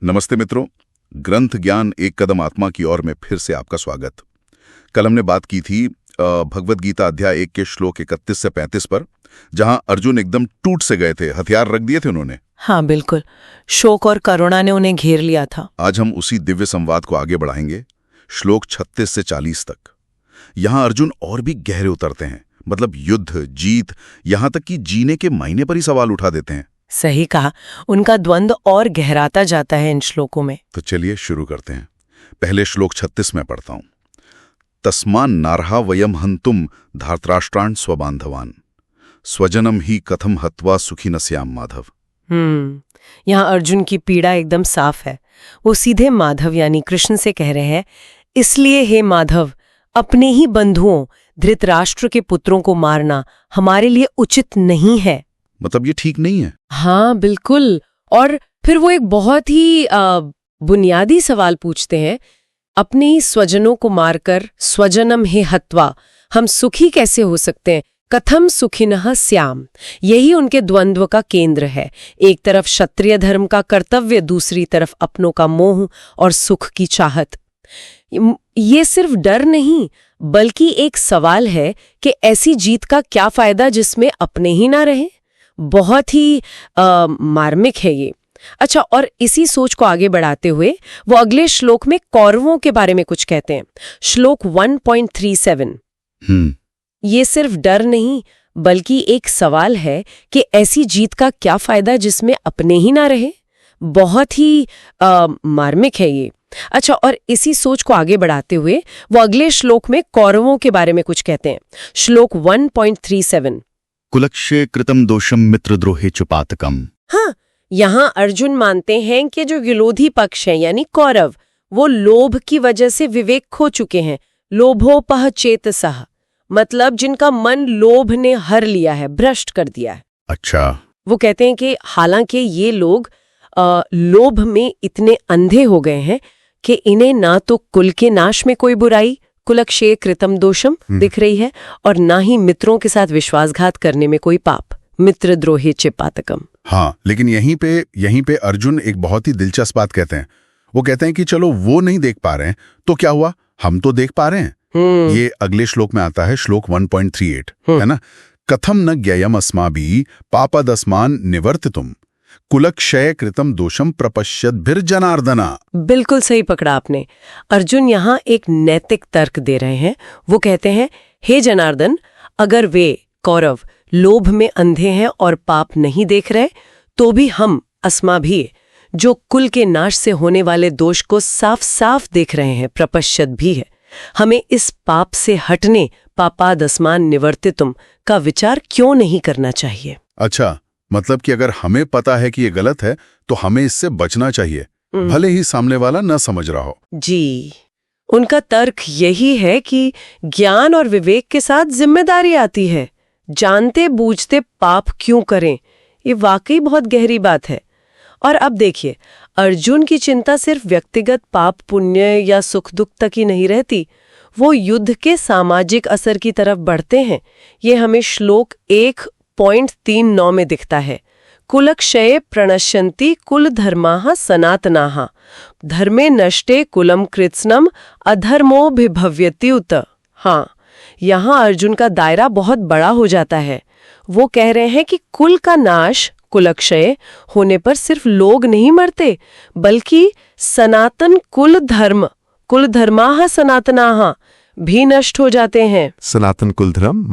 नमस्ते मित्रों, ग्रंथ ज्ञान एक कदम आत्मा की ओर में फिर से आपका स्वागत। कल हमने बात की थी भगवद गीता अध्याय 1 के श्लोक 31 से 35 पर, जहां अर्जुन एकदम टूट से गए थे, हथियार रख दिए थे उन्होंने। हाँ बिल्कुल, शोक और करुणा ने उन्हें घेर लिया था। आज हम उसी दिव्य संवाद को आगे बढ़ाएंगे, श्लोक 36 से 40 तक। यहां अर्जुन और भी गहरे उतरते हैं, मतलब युद्ध, जीत, यहां तक कि जीने के मायने पर ही सवाल उठा देते हैं। सही कहा, उनका द्वंद्व और गहराता जाता है इन श्लोकों में। तो चलिए शुरू करते हैं। पहले श्लोक 36 में पढ़ता हूं। तस्मान नारहा वयम हंतुम धार्तराष्ट्रान् स्वबांधवान् स्वजनम ही कथम हत्वा सुखी न स्याम माधव। यहाँ अर्जुन की पीड़ा एकदम साफ है। वो सीधे माधव यानी कृष्ण से कह रहे हैं, इसलिए हे माधव, अपने ही बंधुओं धृतराष्ट्र के पुत्रों को मारना हमारे लिए उचित नहीं है। मतलब ये ठीक नहीं है। हाँ बिल्कुल। और फिर वो एक बहुत ही बुनियादी सवाल पूछते हैं, अपने ही स्वजनों को मारकर स्वजनम हे हत्वा हम सुखी कैसे हो सकते हैं, कथम सुखिनः स्याम। यही उनके द्वंद्व का केंद्र है। एक तरफ क्षत्रिय धर्म का कर्तव्य, दूसरी तरफ अपनों का मोह और सुख की चाहत। ये सिर्फ डर नहीं, बल्कि एक सवाल है कि ऐसी जीत का क्या फायदा जिसमें अपने ही ना रहे। बहुत ही मार्मिक है ये। अच्छा, और इसी सोच को आगे बढ़ाते हुए वो अगले श्लोक में कौरवों के बारे में कुछ कहते हैं। श्लोक 1.37। ये सिर्फ डर नहीं, बल्कि एक सवाल है कि ऐसी जीत का क्या फायदा जिसमें अपने ही ना रहे। बहुत ही मार्मिक है ये। अच्छा, और इसी सोच को आगे बढ़ाते हुए वो अगले श्लोक में कौरवों के बारे में कुछ कहते हैं। श्लोक 1.37। कुलक्षय कृतम दोषम मित्रद्रोहे च पातकम। हाँ, यहाँ अर्जुन मानते हैं कि जो विरोधी पक्ष हैं यानी कौरव, वो लोभ की वजह से विवेक खो चुके हैं। लोभोपह चेतसः, मतलब जिनका मन लोभ ने हर लिया है, भ्रष्ट कर दिया है। अच्छा। वो कहते हैं कि हालांकि ये लोग लोभ में इतने अंधे हो गए हैं कि इन्हें ना तो कुल के नाश में कोई बुराई, कुलक्षय कृतम दोषम दिख रही है, और ना ही मित्रों के साथ विश्वासघात करने में कोई पाप, मित्रद्रोहे च पातकम। हाँ, लेकिन यहीं पे अर्जुन एक बहुत ही दिलचस्प बात कहते हैं। वो कहते हैं कि चलो वो नहीं देख पा रहे हैं तो क्या हुआ, हम तो देख पा रहे हैं। ये अगले श्लोक में आता है, श्लोक 1.38, है ना। कथम न ज्ञेयम अस्माभिः पापदस्मान् निवर्तितुम कुलक्षय कृतम दोषम प्रपश्यद्भिर्जनार्दना। बिल्कुल सही पकड़ा आपने। अर्जुन यहाँ एक नैतिक तर्क दे रहे हैं। वो कहते हैं, हे जनार्दन, अगर वे कौरव लोभ में अंधे हैं और पाप नहीं देख रहे, तो भी हम अस्माभिः जो कुल के नाश से होने वाले दोष को साफ साफ देख रहे हैं, प्रपश्यत भी है। हमें इस पाप से हटने, पापादस्मान् निवर्तितुम का विचार क्यों नहीं करना चाहिए। अच्छा, मतलब कि अगर हमें पता है कि ये गलत है तो हमें इससे बचना चाहिए, भले ही सामने वाला न समझ रहा हो। जी, उनका तर्क यही है कि ज्ञान और विवेक के साथ जिम्मेदारी आती है। जानते बूझते पाप क्यों करें, ये वाकई बहुत गहरी बात है। और अब देखिए, अर्जुन की चिंता सिर्फ व्यक्तिगत पाप पुण्य या सुख दुख तक ही नहीं रहती, वो युद्ध के सामाजिक असर की तरफ बढ़ते हैं। ये हमें श्लोक 1.39 में दिखता है। कुलक्षये प्रणश्यन्ति कुल धर्माः सनातनाः धर्मे नष्टे कुलम कृत्स्नम अधर्मोभिभव्यति उत। हाँ, यहाँ अर्जुन का दायरा बहुत बड़ा हो जाता है। वो कह रहे हैं कि कुल का नाश, कुलक्षय होने पर सिर्फ लोग नहीं मरते, बल्कि सनातन कुल धर्माः सनातनाः भी नष्ट हो जाते हैं। सनातन कुल धर्म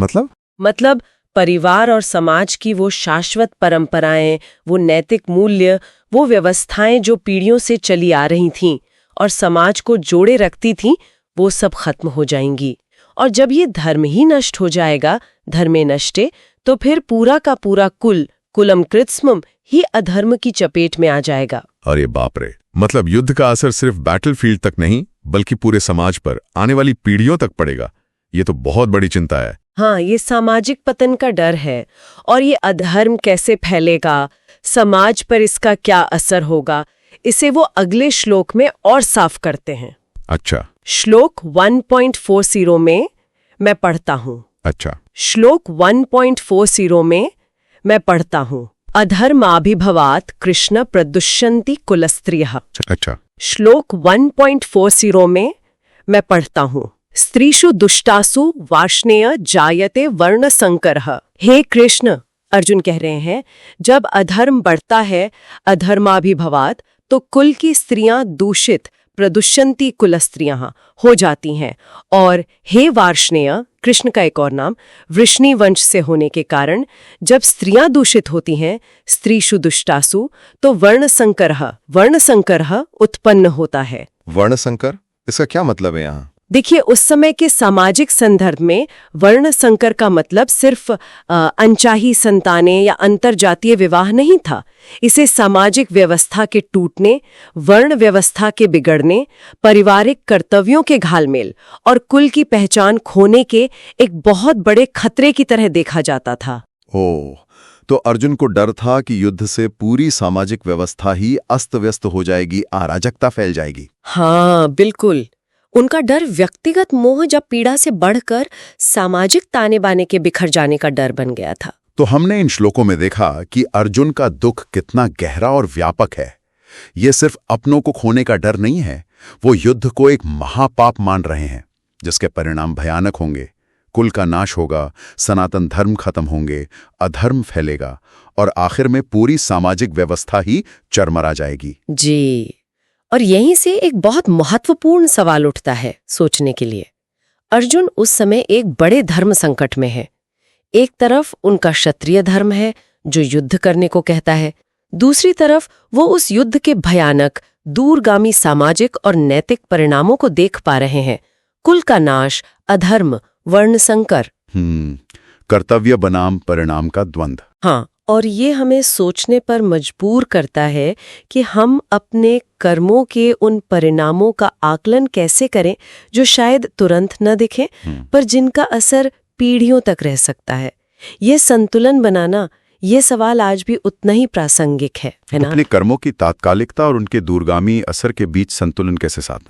मतलब परिवार और समाज की वो शाश्वत परंपराएं, वो नैतिक मूल्य, वो व्यवस्थाएं जो पीढ़ियों से चली आ रही थीं और समाज को जोड़े रखती थीं, वो सब खत्म हो जाएंगी। और जब ये धर्म ही नष्ट हो जाएगा, धर्मे नष्टे, तो फिर पूरा का पूरा कुलम कृत्स्नम ही अधर्म की चपेट में आ जाएगा। अरे बाप रे, मतलब युद्ध का असर सिर्फ बैटलफील्ड तक नहीं, बल्कि पूरे समाज पर, आने वाली पीढ़ियों तक पड़ेगा। ये तो बहुत बड़ी चिंता है। हाँ, ये सामाजिक पतन का डर है। और ये अधर्म कैसे फैलेगा, समाज पर इसका क्या असर होगा, इसे वो अगले श्लोक में और साफ करते हैं। अच्छा। श्लोक 1.40 में मैं पढ़ता हूँ। अच्छा। श्लोक 1.40 में मैं पढ़ता हूँ। अधर्माभिभवात् कृष्ण प्रदुष्यन्ति कुलस्त्रियः। अच्छा। श्लोक 1.40 में मैं पढ़ता हूँ, स्त्रीषु दुष्टासु वार्ष्णेय जायते वर्ण संकरः। हे कृष्ण, अर्जुन कह रहे हैं, जब अधर्म बढ़ता है अधर्माभिभवात्, तो कुल की स्त्रियां दूषित, प्रदुष्यन्ति कुलस्त्रियां हो जाती हैं। और हे वार्ष्णेय, कृष्ण का एक और नाम, वृष्णि वंश से होने के कारण जब स्त्रियां दूषित होती हैं, स्त्रीषु दुष्टासु, तो वर्ण संकरः उत्पन्न होता है। वर्ण संकर, इसका क्या मतलब है यहाँ? देखिए, उस समय के सामाजिक संदर्भ में वर्ण संकर का मतलब सिर्फ अनचाही संतानें या अंतरजातीय विवाह नहीं था। इसे सामाजिक व्यवस्था के टूटने, वर्ण व्यवस्था के बिगड़ने, पारिवारिक कर्तव्यों के घालमेल और कुल की पहचान खोने के एक बहुत बड़े खतरे की तरह देखा जाता था। ओह, तो अर्जुन को डर था कि युद्ध से पूरी सामाजिक व्यवस्था ही अस्त व्यस्त हो जाएगी, अराजकता फैल जाएगी। हाँ, बिल्कुल। उनका डर व्यक्तिगत मोह या पीड़ा से बढ़कर सामाजिक ताने बाने के बिखर जाने का डर बन गया था। तो हमने इन श्लोकों में देखा कि अर्जुन का दुख कितना गहरा और व्यापक है। ये सिर्फ अपनों को खोने का डर नहीं है, वो युद्ध को एक महापाप मान रहे हैं जिसके परिणाम भयानक होंगे। कुल का नाश होगा, सनातन धर्म खत्म होंगे, अधर्म फैलेगा और आखिर में पूरी सामाजिक व्यवस्था ही चरमरा जाएगी। जी, और यहीं से एक बहुत महत्वपूर्ण सवाल उठता है सोचने के लिए। अर्जुन उस समय एक बड़े धर्म संकट में है। एक तरफ उनका क्षत्रिय धर्म है जो युद्ध करने को कहता है, दूसरी तरफ वो उस युद्ध के भयानक, दूरगामी सामाजिक और नैतिक परिणामों को देख पा रहे हैं। कुल का नाश, अधर्म, वर्ण संकर। कर्तव्य बनाम परिणाम का द्वंद्व। हाँ, और ये हमें सोचने पर मजबूर करता है कि हम अपने कर्मों के उन परिणामों का आकलन कैसे करें जो शायद तुरंत न दिखें, पर जिनका असर पीढ़ियों तक रह सकता है। ये संतुलन बनाना, ये सवाल आज भी उतना ही प्रासंगिक है ना? अपने कर्मों की तात्कालिकता और उनके दूरगामी असर के बीच संतुलन कैसे साधना?